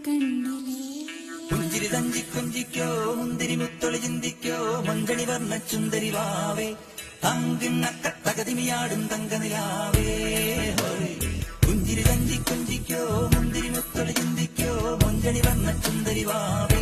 കണ്ണിലേ പുഞ്ചിരി തഞ്ചി കൊഞ്ചിക്കോ മുന്തിരി മുത്തൊളി ചിന്തിക്കോ മഞ്ചണി വർണ്ണ ചുന്ദരി വാവേ തങ്കിണ്ണക്ക തകതിമിയാടും തങ്കനിലാവേ പുഞ്ചിരി തഞ്ചി കൊഞ്ചിക്കോ മുന്തിരി മുത്തൊളി ചിന്തിക്കോ മഞ്ചണി വർണ്ണ ചുന്ദരി വാവേ